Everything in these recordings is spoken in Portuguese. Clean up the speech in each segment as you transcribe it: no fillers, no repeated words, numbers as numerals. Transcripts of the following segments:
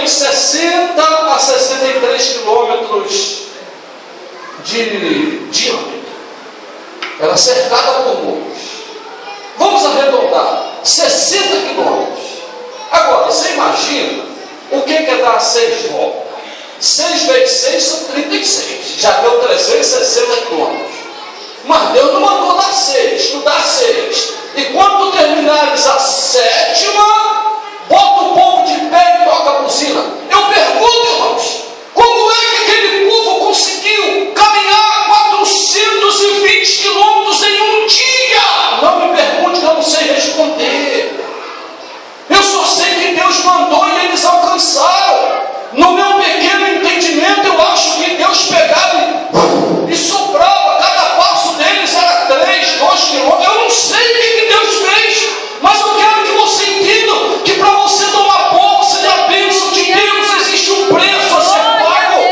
aproximadamente 60 a 63 quilômetros de diâmetro. Era cercada por muros. Vamos arredondar, 60 quilômetros. Agora, você imagina o que é dar 6 voltas? 6 vezes 6 são 36. Já deu 360 quilômetros. Mas Deus não mandou dar 6, tu dá 6. E quando tu terminares a 7ª, bota o povo de pé e toca a buzina. Eu pergunto, irmãos, como é que aquele povo conseguiu caminhar 420 quilômetros em um dia? Não me pergunte que eu não sei responder. Eu só sei que Deus mandou e eles alcançaram. No meu pequeno entendimento, eu acho que Deus pegava e soprava. Cada passo deles era 3, 2 quilômetros. Eu não sei o que Deus fez, mas eu quero que você entenda que para você tomar posse da bênção de Deus, existe um preço a ser pago.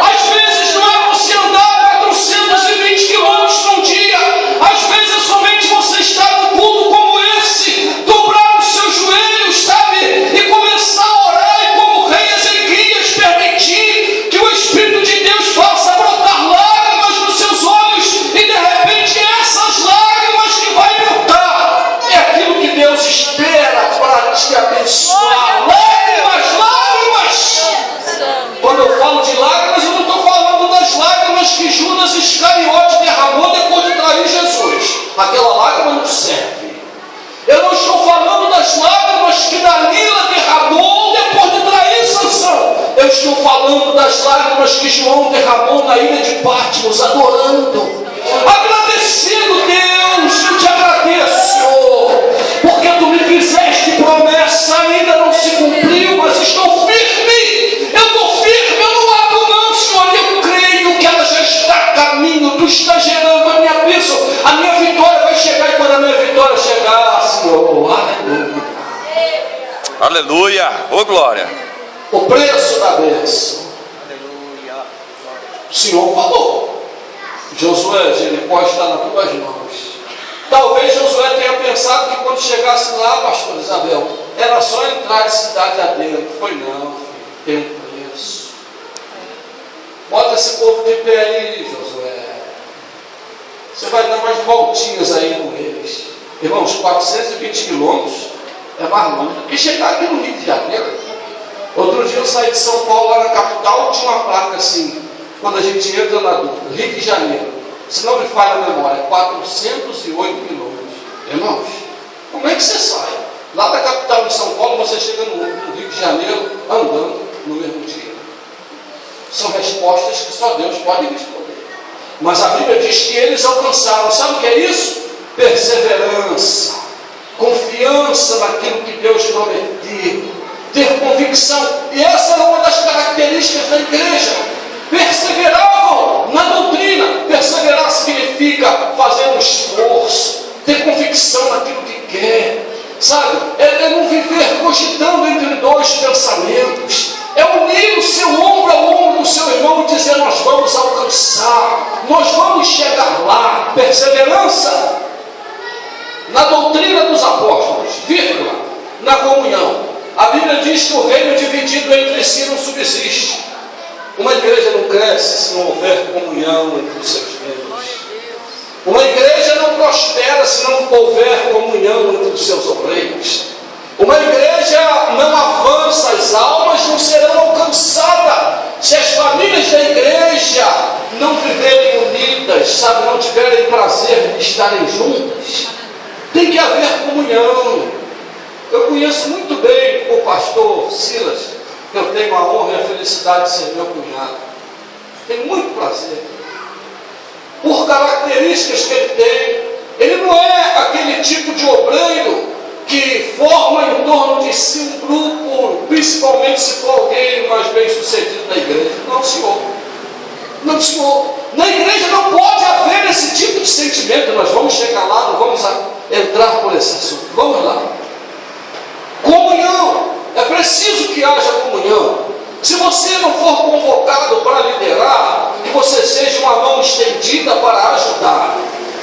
Às vezes não é você andar 420 quilômetros num dia. Às vezes é somente você estar num culto como esse, dobrar os seus joelhos, sabe? E começar a orar e como rei Ezequias permitir que o Espírito de Deus faça brotar lágrimas nos seus olhos e de repente essas lágrimas que vai brotar é aquilo que Deus espera para te abençoar. Lágrimas! Quando eu falo de lágrimas, eu não estou falando das lágrimas que Judas Iscariote derramou depois de trair Jesus. Aquela lágrima não serve. Eu não estou falando das lágrimas que Dalila derramou depois de trair Sansão. Eu estou falando das lágrimas que João derramou na ilha de Patmos, adorando, agradecendo. Deus, eu te agradeço, porque tu me fizeste promessa, ainda não se cumpriu, mas estou firme. Eu estou firme, eu não abro mão, Senhor. Eu creio que ela já está a caminho. Tu está gerando a minha bênção, a minha vitória vai chegar. E quando a minha vitória chegar, Senhor, aleluia. Aleluia, ô glória. O preço da bênção. O Senhor falou: Josué, Jericó está nas tuas mãos. Talvez Josué tenha pensado que quando chegasse lá, pastor Isabel, era só entrar de cidade adentro. Foi não, filho, tem um preço. Bota esse povo de pé aí, Josué. Você vai dar umas voltinhas aí com eles. Irmãos, 420 quilômetros é mais longe do que chegar aqui no Rio de Janeiro. Outro dia eu saí de São Paulo, lá na capital, tinha uma placa assim, quando a gente entra na dúvida, Rio de Janeiro, se não me falha a memória, 408 quilômetros. Irmãos, como é que você sai? Lá da capital de São Paulo, você chega no Rio de Janeiro, andando no mesmo dia. São respostas que só Deus pode responder. Mas a Bíblia diz que eles alcançaram. Sabe o que é isso? Perseverança, confiança naquilo que Deus prometeu, ter convicção. E essa era uma das características da igreja. Perseveravam na doutrina. Perseverar significa fazer um esforço, ter convicção naquilo que quer, sabe? É não viver cogitando entre dois pensamentos. É unir o seu ombro ao ombro do seu irmão e dizer: nós vamos alcançar, nós vamos chegar lá. Perseverança na doutrina dos apóstolos, vírgula, na comunhão. A Bíblia diz que o reino dividido entre si não subsiste. Uma igreja não cresce se não houver comunhão entre os seus membros. Uma igreja não prospera se não houver comunhão entre os seus obreiros. Uma igreja não avança, as almas não serão alcançadas se as famílias da igreja não viverem unidas, sabe, não tiverem prazer de estarem juntas. Tem que haver comunhão. Eu conheço muito bem o pastor Silas, que eu tenho a honra e a felicidade de ser meu cunhado. Tenho muito prazer. Por características que ele tem, ele não é aquele tipo de obreiro que forma em torno de si um grupo, principalmente se for alguém mais bem sucedido na igreja. Não, senhor. Não, senhor. Na igreja não pode haver esse tipo de sentimento. Nós vamos chegar lá, não vamos entrar por esse assunto. Vamos lá. Comunhão. É preciso que haja comunhão. Se você não for convocado para liderar, que você seja uma mão estendida para ajudar.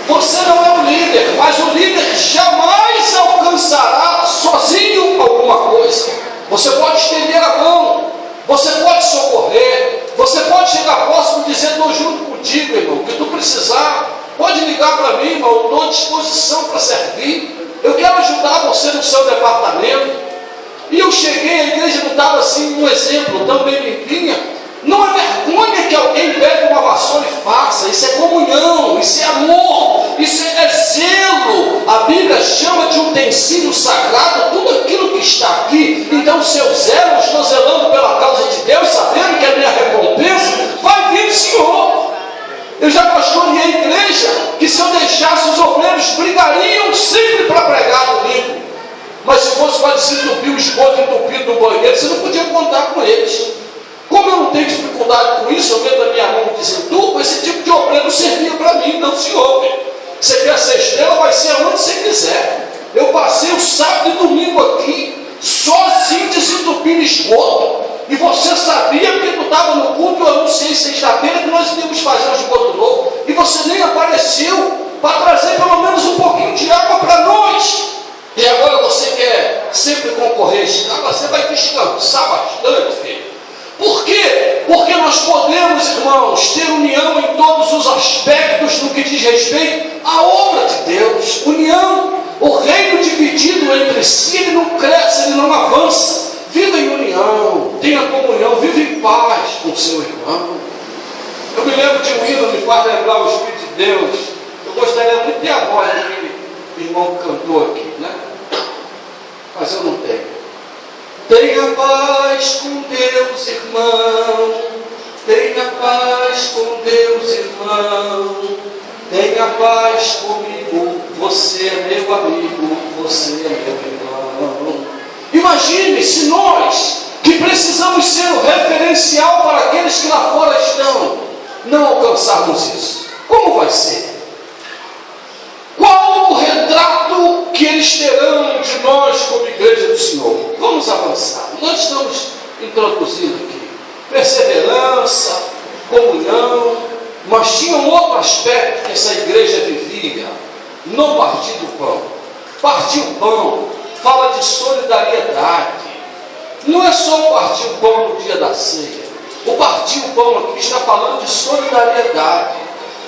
Você não é o líder, mas o líder jamais alcançará sozinho alguma coisa. Você pode estender a mão, você pode socorrer, você pode chegar próximo e dizer: estou junto contigo, irmão, o que tu precisar, pode ligar para mim, irmão, eu estou à disposição para servir, eu quero ajudar você no seu departamento. E eu cheguei, a igreja não estava assim, um exemplo tão bem limpinha. Não é vergonha que alguém pegue uma vassoura e faça, isso é comunhão, isso é amor, isso é zelo. A Bíblia chama de utensílio sagrado tudo aquilo que está aqui. Então, se eu zelo, eu estou zelando pela causa de Deus, sabendo que a minha recompensa vai vir do Senhor. Eu já pastoreei a igreja que, se eu deixasse, os obreiros brigariam sempre para pregar domingo. Mas se fosse para desentupir o esgoto entupido do banheiro, você não podia contar com eles. Como eu não tenho dificuldade com isso, eu meto a minha mão e desentupo, esse tipo de obreiro não servia para mim, não, senhor. Você quer ser estrela, vai ser onde você quiser. Eu passei o sábado e domingo aqui, sozinho desentupindo esgoto. E você sabia, porque tu estava no culto, eu anunciei sexta-feira que nós íamos fazer um esgoto novo, e você nem apareceu para trazer pelo menos um pouquinho de água para nós. E agora você quer sempre concorrer, agora você vai descansar bastante, filho. Por quê? Porque nós podemos, irmãos, ter união em todos os aspectos no que diz respeito à obra de Deus. União. O reino dividido entre si, ele não cresce, ele não avança. Viva em união, tenha comunhão, viva em paz com o seu irmão. Eu me lembro de um hino, me faz lembrar o Espírito de Deus. Eu gostaria muito de ter a voz daquele irmão que cantou aqui, né? Mas eu não tenho. Tenha paz com Deus, irmão. Tenha paz com Deus, irmão. Tenha paz comigo. Você é meu amigo. Você é meu irmão. Imagine se nós, que precisamos ser o referencial para aqueles que lá fora estão, não alcançarmos isso. Como vai ser? Qual o retrato que eles terão de nós como igreja do Senhor? Vamos avançar. Nós estamos introduzindo aqui perseverança, comunhão, mas tinha um outro aspecto que essa igreja vivia: não partir do pão. Partir o pão fala de solidariedade. Não é só partir o pão no dia da ceia. O partir o pão aqui está falando de solidariedade,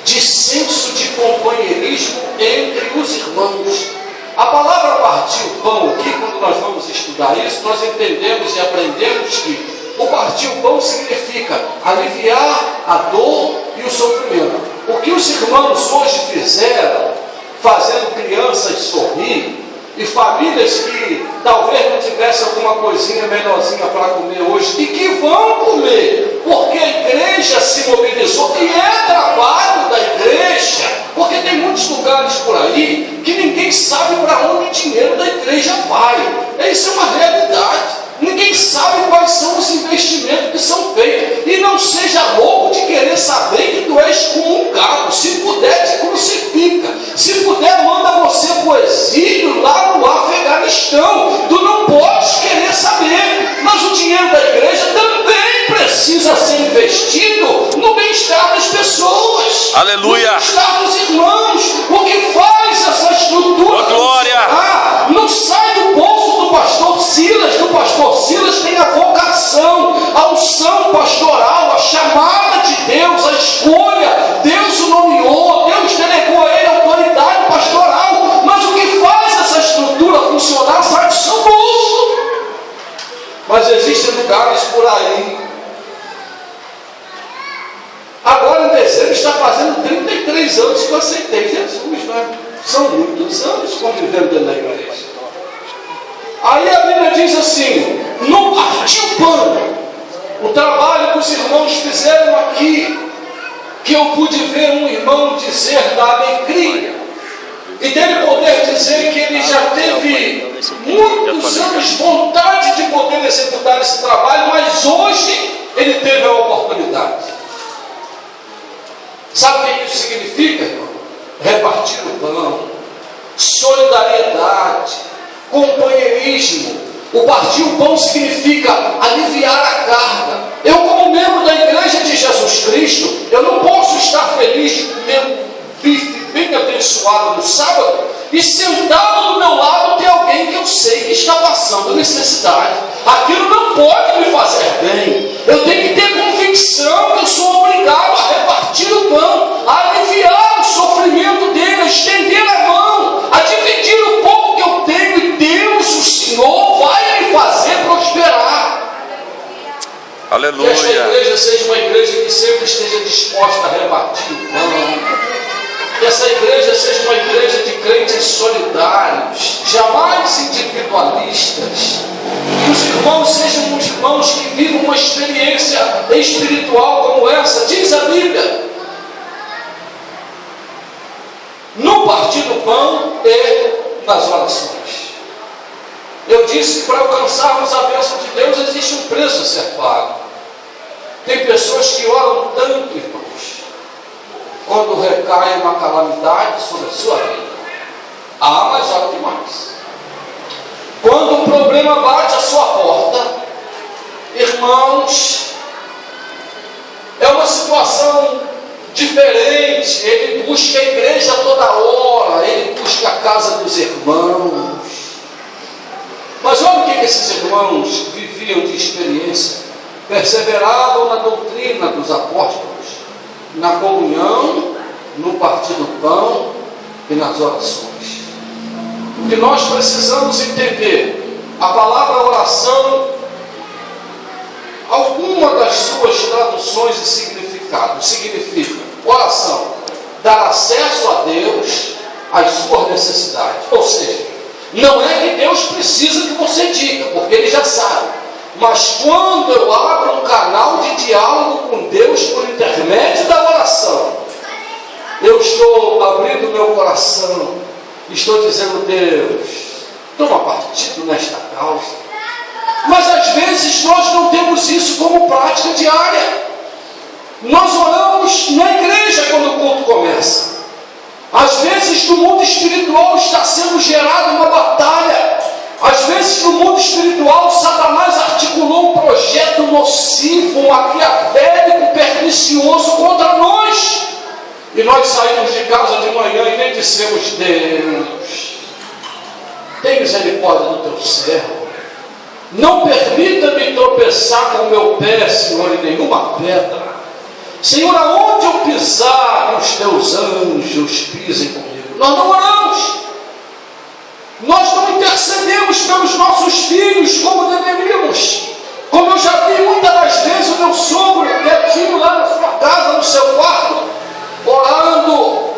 de senso de companheirismo entre os irmãos. A palavra partir o pão aqui, quando nós vamos estudar isso, nós entendemos e aprendemos que o partir o pão significa aliviar a dor e o sofrimento. O que os irmãos hoje fizeram, fazendo crianças sorrir, e famílias que talvez não tivessem alguma coisinha melhorzinha para comer hoje, e que vão comer, porque a igreja se mobilizou, e é trabalho da igreja, porque tem muitos lugares por aí que ninguém sabe para onde o dinheiro da igreja vai. Isso é uma realidade. Ninguém sabe quais são os investimentos que são feitos. E não seja louco de querer saber que tu és excomungado. Se puder, te crucifica. Se puder, manda você para o exílio lá no Afeganistão. Tu não podes querer saber. Mas o dinheiro da igreja também precisa ser investido no bem-estar das pessoas. Aleluia. No bem-estar dos irmãos. O que faz essa estrutura? Glória. Não sai do bolso do pastor Silas. Do pastor Silas tem a vocação, a unção pastoral, a chamada de Deus, a escolha. Deus o nomeou, Deus delegou a ele a autoridade pastoral. Mas o que faz essa estrutura funcionar sai do seu bolso. Mas existem lugares por aí. Agora em dezembro está fazendo 33 anos que eu aceitei Jesus, né? São muitos anos convivendo dentro da igreja. Aí a Bíblia diz assim: não partiu o pão. O trabalho que os irmãos fizeram aqui, que eu pude ver um irmão dizer da alegria, e dele poder dizer que ele já teve muitos anos vontade de poder executar esse trabalho, mas hoje ele teve a oportunidade. Sabe o que isso significa, irmão? Repartir o pão, solidariedade, companheirismo. O partir o pão significa aliviar a carga. Eu, como membro da igreja de Jesus Cristo, eu não posso estar feliz de comer um bife bem abençoado no sábado e sentado do meu lado tem alguém que eu sei que está passando necessidade. Aquilo não pode me fazer bem. Aleluia. Que esta igreja seja uma igreja que sempre esteja disposta a repartir o pão. Que essa igreja seja uma igreja de crentes solidários, jamais individualistas. Que os irmãos sejam os irmãos que vivam uma experiência espiritual como essa. Diz a Bíblia: no partir do pão e nas orações. Eu disse que para alcançarmos a bênção de Deus existe um preço a ser pago. Tem pessoas que oram tanto, irmãos, quando recai uma calamidade sobre a sua vida. Mas ora demais. Quando o problema bate à sua porta, irmãos, é uma situação diferente. Ele busca a igreja toda hora, ele busca a casa dos irmãos. Mas olha o que esses irmãos viviam de experiência. Perseveravam na doutrina dos apóstolos, na comunhão, no partir do pão e nas orações. O que nós precisamos entender, a palavra oração, alguma das suas traduções e significado, significa oração, dar acesso a Deus às suas necessidades. Ou seja, não é que Deus precisa que você diga, porque Ele já sabe. Mas quando eu abro um canal de diálogo com Deus por intermédio da oração, eu estou abrindo meu coração, estou dizendo: Deus, toma partido nesta causa. Mas às vezes nós não temos isso como prática diária. Nós oramos na igreja quando o culto começa. Às vezes no mundo espiritual está sendo gerada uma batalha. Às vezes no mundo espiritual Satanás articulou um projeto nocivo, maquiavélico, pernicioso contra nós. E nós saímos de casa de manhã e nem dissemos: Deus, tem misericórdia do teu servo. Não permita-me tropeçar com o meu pé, Senhor, em nenhuma pedra. Senhor, aonde eu pisar, que os teus anjos pisem comigo. Nós não oramos. Nós não intercedemos pelos nossos filhos como deveríamos. Como eu já vi muitas das vezes o meu sogro quietinho lá na sua casa, no seu quarto, orando,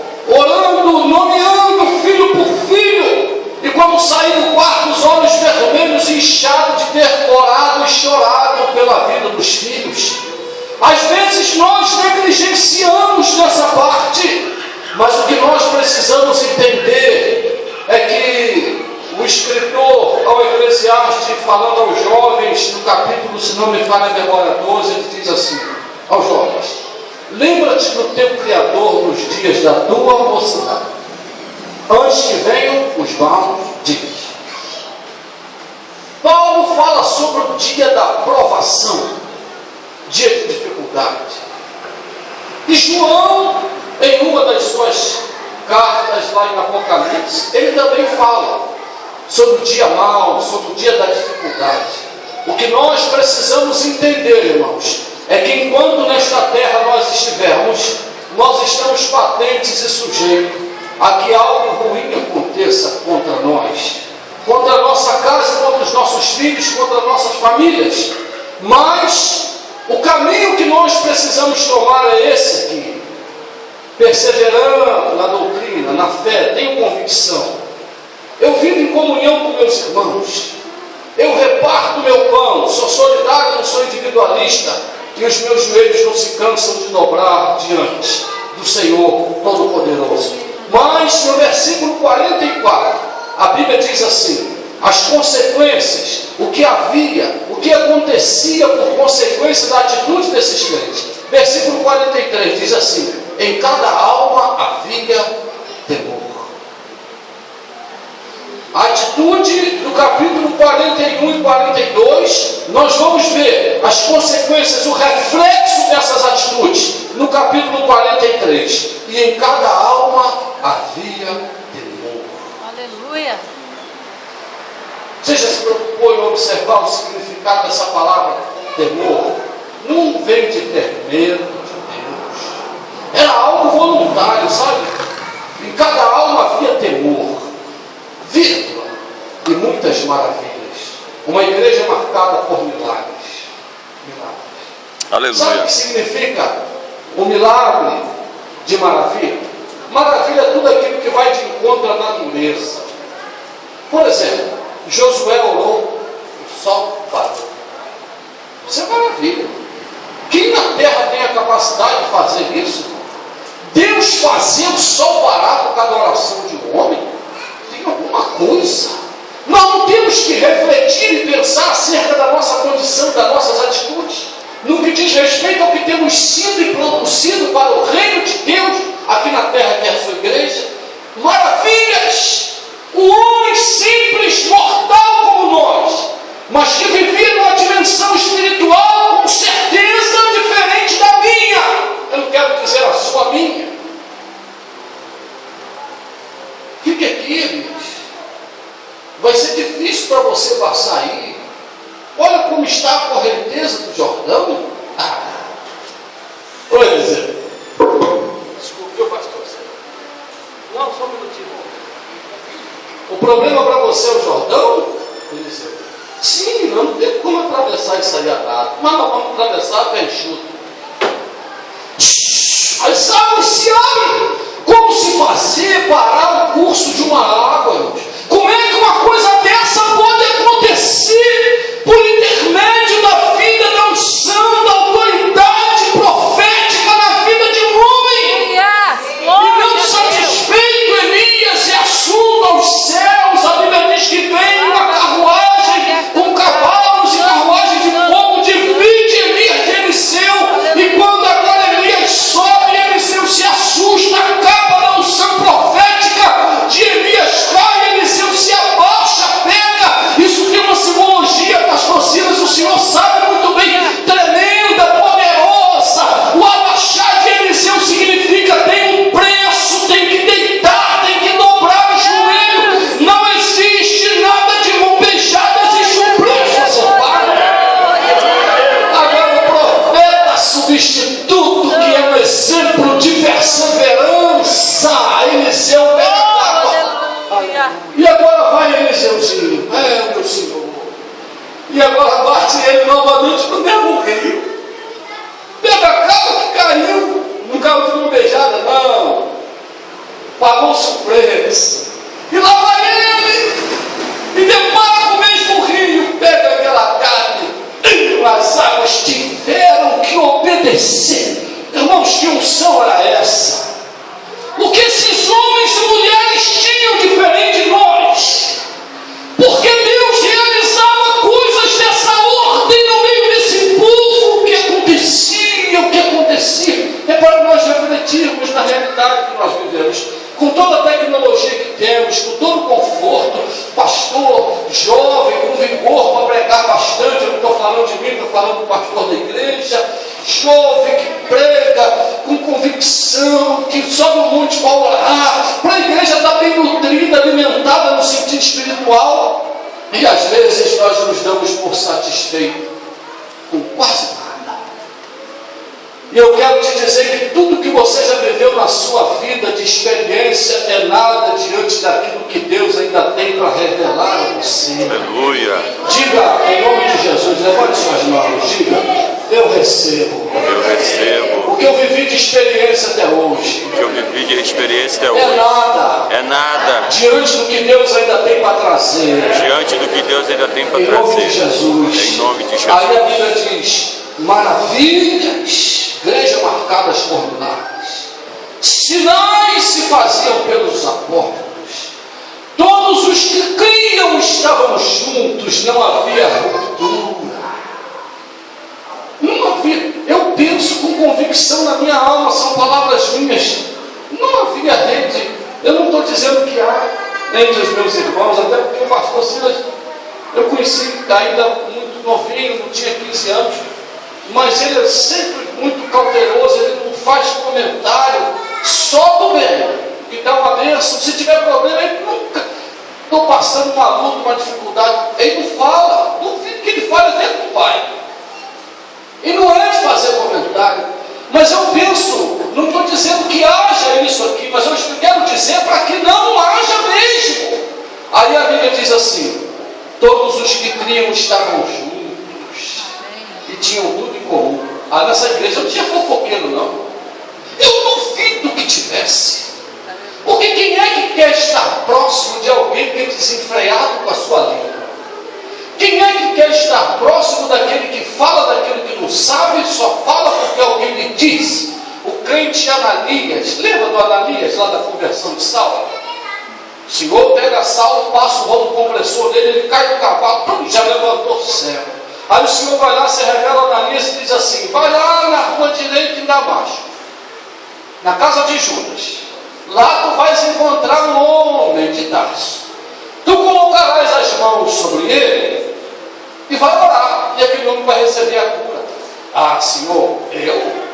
nomeando filho por filho. E quando sair do quarto, os olhos vermelhos e inchados de ter orado e chorado pela vida dos filhos. Às vezes nós negligenciamos nessa parte, mas o que nós precisamos entender é que o escritor ao Eclesiastes, falando aos jovens, no capítulo, se não me falha a memória 12, ele diz assim, aos jovens: lembra-te do teu Criador nos dias da tua mocidade, antes que venham os maus dias. Paulo fala sobre o dia da provação, dia de dificuldade. E João, em uma das suas cartas lá em Apocalipse, ele também fala sobre o dia mau, sobre o dia da dificuldade. O que nós precisamos entender, irmãos, é que enquanto nesta terra nós estivermos, nós estamos patentes e sujeitos a que algo ruim aconteça contra nós, contra a nossa casa, contra os nossos filhos, contra nossas famílias. Mas o caminho que nós precisamos tomar é esse aqui: perseverando na doutrina, na fé, tenho convicção. Eu vivo em comunhão com meus irmãos, eu reparto meu pão, sou solidário, não sou individualista, e os meus joelhos não se cansam de dobrar diante do Senhor Todo-Poderoso. Mas no versículo 44, a Bíblia diz assim: as consequências, o que havia, o que acontecia por consequência da atitude desses crentes. Versículo 43 diz assim: em cada alma havia temor. A atitude do capítulo 41 e 42, nós vamos ver as consequências, o reflexo dessas atitudes no capítulo 43. E em cada alma havia temor. Aleluia. Você já se preocupou em observar o significado dessa palavra temor? Não vem de ter medo de Deus. Era algo voluntário, sabe? Em cada alma havia temor, vírgula, e muitas maravilhas. Uma igreja marcada por milagres. Milagres. Aleluia. Sabe o que significa o milagre de maravilha? Maravilha é tudo aquilo que vai de encontro à natureza. Por exemplo, Josué orou, o sol parou. Isso é maravilha. Quem na terra tem a capacidade de fazer isso? Deus fazer o sol parar por causa da oração de um homem? Tem alguma coisa. Nós não temos que refletir e pensar acerca da nossa condição, das nossas atitudes, no que diz respeito ao que temos sido e produzido para o reino de Deus aqui na terra, que é a sua igreja. Maravilhas! O homem simples, mortal como nós, mas que vivia numa dimensão espiritual com certeza diferente da minha. Eu não quero dizer a sua, a minha. Fique aqui, amigos. Vai ser difícil para você passar aí. Olha como está a correnteza do Jordão. Oi, Eliseu. Desculpe, pastor. Não, só um minutinho. O problema para você é o Jordão, Eliseu? Sim, não tem como atravessar isso aí a nada. Mas nós vamos atravessar a pé enxuto. As águas se abrem. Como se fazer parar o curso de uma água, irmãos? Como é que uma coisa dessa pode acontecer por intermédio da vida, da unção, da autoridade profética na vida de um homem? E não satisfeito, Elias é assunto aos céus. A Bíblia diz que vem uma carruagem com cavalos e carruagem de fogo, divide Elias de Eliseu. E quando agora Elias sobe, Eliseu se assusta, a capa da unção profética de Elias cai, Eliseu se abaixa, pega. Isso tem uma simbologia, pastor Silas, o senhor sabe muito bem, tremenda, poderosa. O abaixar de Eliseu significa tem um preço, tem que deitar, tem que dobrar o joelho. Não existe nada de mão beijada, existe um preço, seu pai. Agora o profeta substituto, que é um exemplo de perseverança, Eliseu pega a capa. E agora vai Eliseuzinho, meu Senhor. E agora bate ele novamente no mesmo rio. Pega a capa que caiu, não caiu de mão beijada, não. Pagou-se o preço. E lá vai ele, e depara com o mesmo rio, pega aquela carne. As águas tiveram que obedecer. Irmãos, que unção era essa? O que esses homens e mulheres tinham diferente de nós? Porque Deus realizava coisas dessa ordem no meio desse povo. O que acontecia é para nós refletirmos na realidade que nós vivemos, com toda a tecnologia que temos, com todo o conforto, pastor jovem, com vigor para pregar bastante. Eu não estou falando de mim, estou falando do pastor da igreja, jovem que prega com convicção, que sobe um monte para orar, para a igreja estar bem nutrida, alimentada no sentido espiritual. E às vezes nós nos damos por satisfeitos com quase nada. E eu quero te dizer que tudo que você já viveu na sua vida de experiência é nada diante daquilo que Deus ainda tem para revelar a você. Aleluia. Diga em nome de Jesus, levante suas mãos, diga: eu recebo. Eu recebo. O que eu vivi de experiência até hoje. O que eu vivi de experiência até É hoje. nada. É nada. Diante do que Deus ainda tem para trazer. Diante do que Deus ainda tem para Em nome trazer. de Jesus. Em nome de Jesus. Aí a Bíblia diz: maravilhas, igreja marcadas por milagres. Sinais se faziam pelos apóstolos. Todos os que criam estavam juntos, não havia ruptura. Não havia, eu penso com convicção na minha alma, são palavras minhas. Não havia rede. Eu não estou dizendo que há entre os meus irmãos, até porque o pastor Silas, eu conheci ainda muito novinho, não tinha 15 anos, mas ele é sempre muito cauteloso, ele não faz comentário, só do bem, e dá uma bênção. Se tiver problema, ele nunca, estou passando uma luta, uma dificuldade, ele não fala, duvido que ele fale dentro do Pai. E não é de fazer comentário, mas eu penso, não estou dizendo que haja isso aqui, mas eu quero dizer para que não haja mesmo. Aí a Bíblia diz assim: todos os que criam estavam juntos e tinham tudo em comum. nessa igreja não tinha fofoqueiro, não. Eu duvido que tivesse. Porque quem é que quer estar próximo de alguém que é desenfreado com a sua língua? Quem é que quer estar próximo daquele que fala daquilo que não sabe e só fala porque alguém lhe diz? O crente Ananias, lembra do Ananias lá da conversão de Saulo? O Senhor pega Saulo, passa o rolo compressor dele, ele cai do cavalo, já levantou o céu. Aí o Senhor vai lá, se revela a Ananias e diz assim: vai lá na rua direita em Damasco, na casa de Judas. Lá tu vais encontrar um homem de Tarso. Tu colocarás as mãos sobre ele e vai orar, e aquele homem vai receber a cura. Ah, Senhor, eu?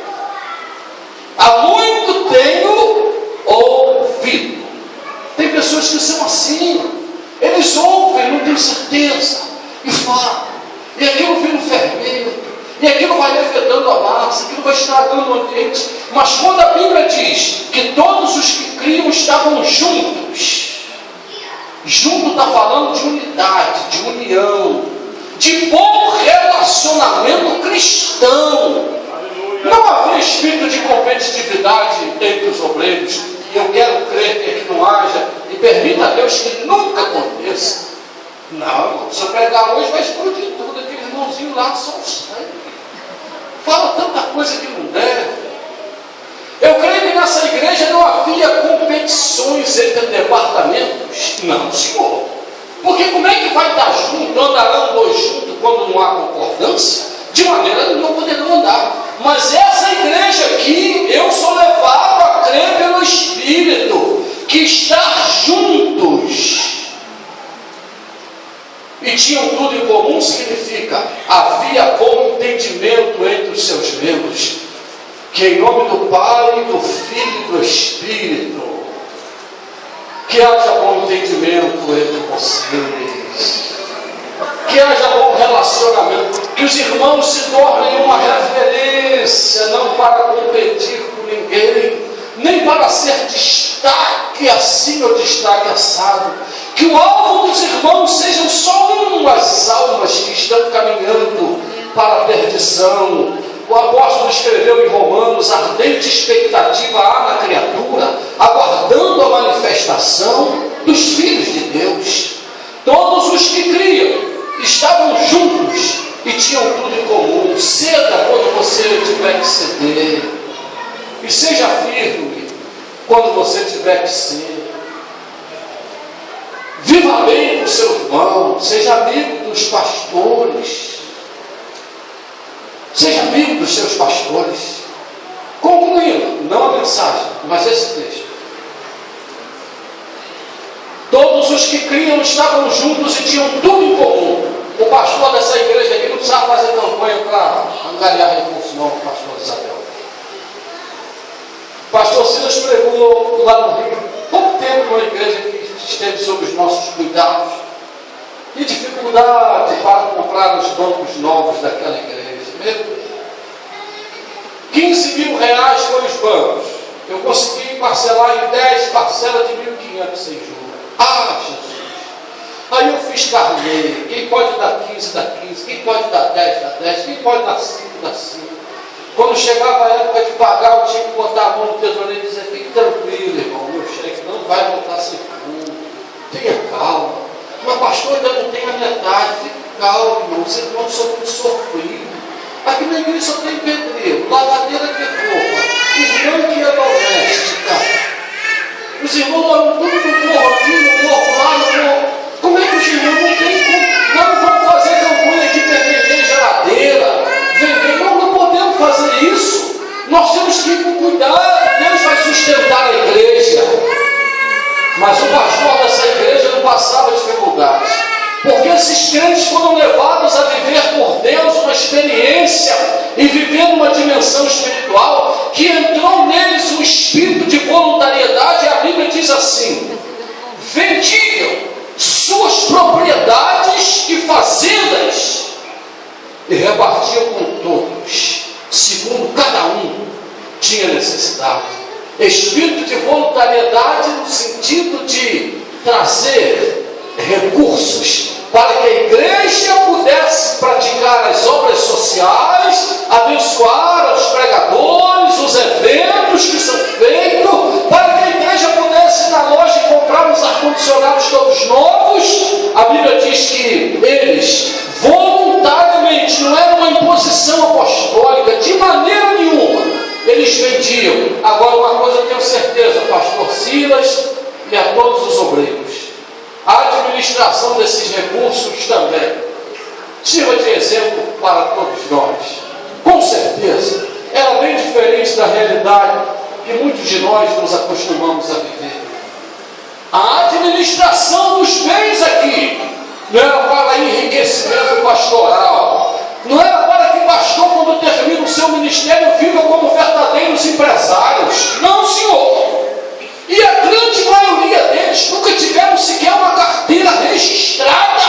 Há muito tenho ouvido. Tem pessoas que são assim. Eles ouvem, não têm certeza, e falam. E aquilo vira um fermento. E aquilo vai levedando a massa, aquilo vai estragando o ambiente. Mas quando a Bíblia diz que todos os que criam estavam juntos, junto está falando de unidade, de união, de bom relacionamento cristão. Não havia espírito de competitividade entre os obreiros. E eu quero crer que aqui não haja, e permita a Deus que nunca aconteça. Não, se eu pregar hoje vai explodir tudo. Aquele irmãozinho lá só sangue. Fala tanta coisa que não deve. Eu creio que nessa igreja não havia competições entre departamentos. Não, senhor. Porque como é que vai estar junto, andarão dois juntos quando não há concordância? De maneira que não poderão andar. Mas essa igreja aqui, eu sou levado a crer pelo Espírito, que estar juntos e tinham tudo em comum significa havia bom entendimento entre os seus membros. Que em nome do Pai, do Filho e do Espírito, que haja bom entendimento entre vocês, que haja bom relacionamento, que os irmãos se tornem uma referência, não para competir com ninguém, nem para ser destaque assim ou destaque assado. Que o alvo dos irmãos sejam só umas almas que estão caminhando para a perdição. O apóstolo escreveu em Romanos: ardente expectativa há na criatura, aguardando a manifestação dos filhos de Deus. Todos os que criam estavam juntos e tinham tudo em comum. Ceda quando você tiver que ceder, e seja firme quando você tiver que ser. Viva bem com o seu irmão, seja amigo dos pastores, seja amigo dos seus pastores. Concluindo, não a mensagem, mas esse texto. Todos os que criam estavam juntos e tinham tudo em comum. O pastor dessa igreja aqui não precisava fazer campanha para angariar recursos, não, o pastor Isabel. O pastor Silas pregou lá no Rio, pouco tempo, numa igreja que esteve sob os nossos cuidados, e dificuldade para comprar os bancos novos daquela igreja. Meu Deus. 15 mil reais foram os bancos. Eu consegui parcelar em 10 parcelas de 1.500 sem juros. Ah, Jesus! Aí eu fiz carneiro. Quem pode dar 15, dá 15. Quem pode dar 10, dá 10. Quem pode dar 5, dá 5. Quando chegava a época de pagar, eu tinha que botar a mão no tesoureiro e dizer: fique tranquilo, irmão, meu cheque não vai voltar sem fundo. Tenha calma. Mas pastor, ainda não tem a metade. Fique calmo, irmão. Os irmãos são muito sofridos. Aqui na igreja só tem pedreiro, lavadeira de roupa, irmã que é doméstica. Os irmãos moram tudo no morro aqui, no morro lá, no morro. Como é que os irmãos não têm como? Não vamos fazer campanha aqui para vender geladeira, vender. Não podemos fazer isso. Nós temos que ir com cuidado. Deus vai sustentar a igreja. Mas o pastor dessa igreja não passava dificuldades. Porque esses crentes foram levados a viver por Deus uma experiência e viver uma dimensão espiritual que entrou neles um espírito de voluntariedade. E a Bíblia diz assim: vendiam suas propriedades e fazendas e repartiam com todos, segundo cada um tinha necessidade. Espírito de voluntariedade no sentido de trazer recursos para que a igreja pudesse praticar as obras sociais, abençoar os pregadores, os eventos que são feitos, para que a igreja pudesse ir na loja e comprar os ar-condicionados todos novos. A Bíblia diz que eles voluntariamente, não era uma imposição apostólica, de maneira nenhuma, eles vendiam. Agora, uma coisa eu tenho certeza, pastor Silas e a todos os obreiros, a administração desses recursos também sirva de exemplo para todos nós. Com certeza, era bem diferente da realidade que muitos de nós nos acostumamos a viver. A administração dos bens aqui não era para enriquecimento pastoral, não era para que pastor, quando termina o seu ministério, viva como verdadeiros empresários. Não, senhor. E a grande maioria deles nunca tiveram sequer uma carteira registrada,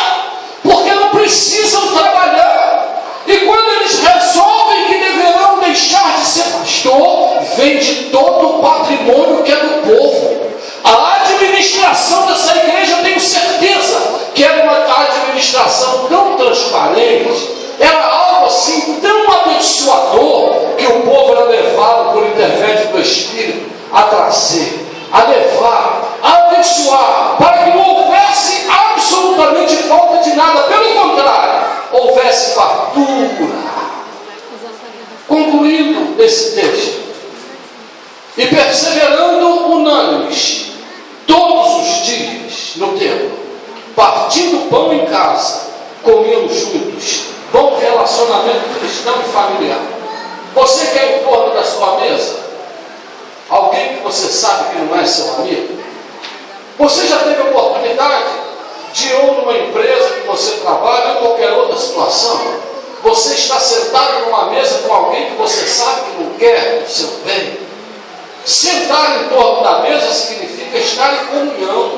porque não precisam trabalhar. E quando eles resolvem que deverão deixar de ser pastor, vende todo o patrimônio que é do povo. A administração dessa igreja, eu tenho certeza que era uma administração tão transparente, era algo assim tão abençoador, que o povo era levado por intermédio do Espírito a trazer, a levar, a abençoar, para que não houvesse absolutamente falta de nada, pelo contrário, houvesse fartura. Concluindo esse texto, e perseverando unânimes todos os dias no templo, partindo pão em casa, comiam juntos. Bom relacionamento cristão e familiar. Você quer em torno da sua mesa alguém que você sabe que não é seu amigo? Você já teve a oportunidade de, ou numa empresa que você trabalha, ou qualquer outra situação, você está sentado numa mesa com alguém que você sabe que não quer o seu bem? Sentar em torno da mesa significa estar em comunhão,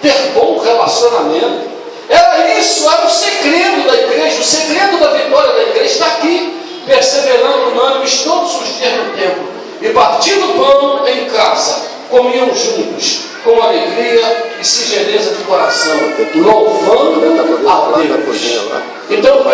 ter bom relacionamento. Era isso, era o segredo da igreja, o segredo da vitória da igreja está aqui, perseverando unânimes todos os dias no templo, e partindo pão em casa, comiam juntos, com alegria e singeleza de coração, louvando a Deus. Então,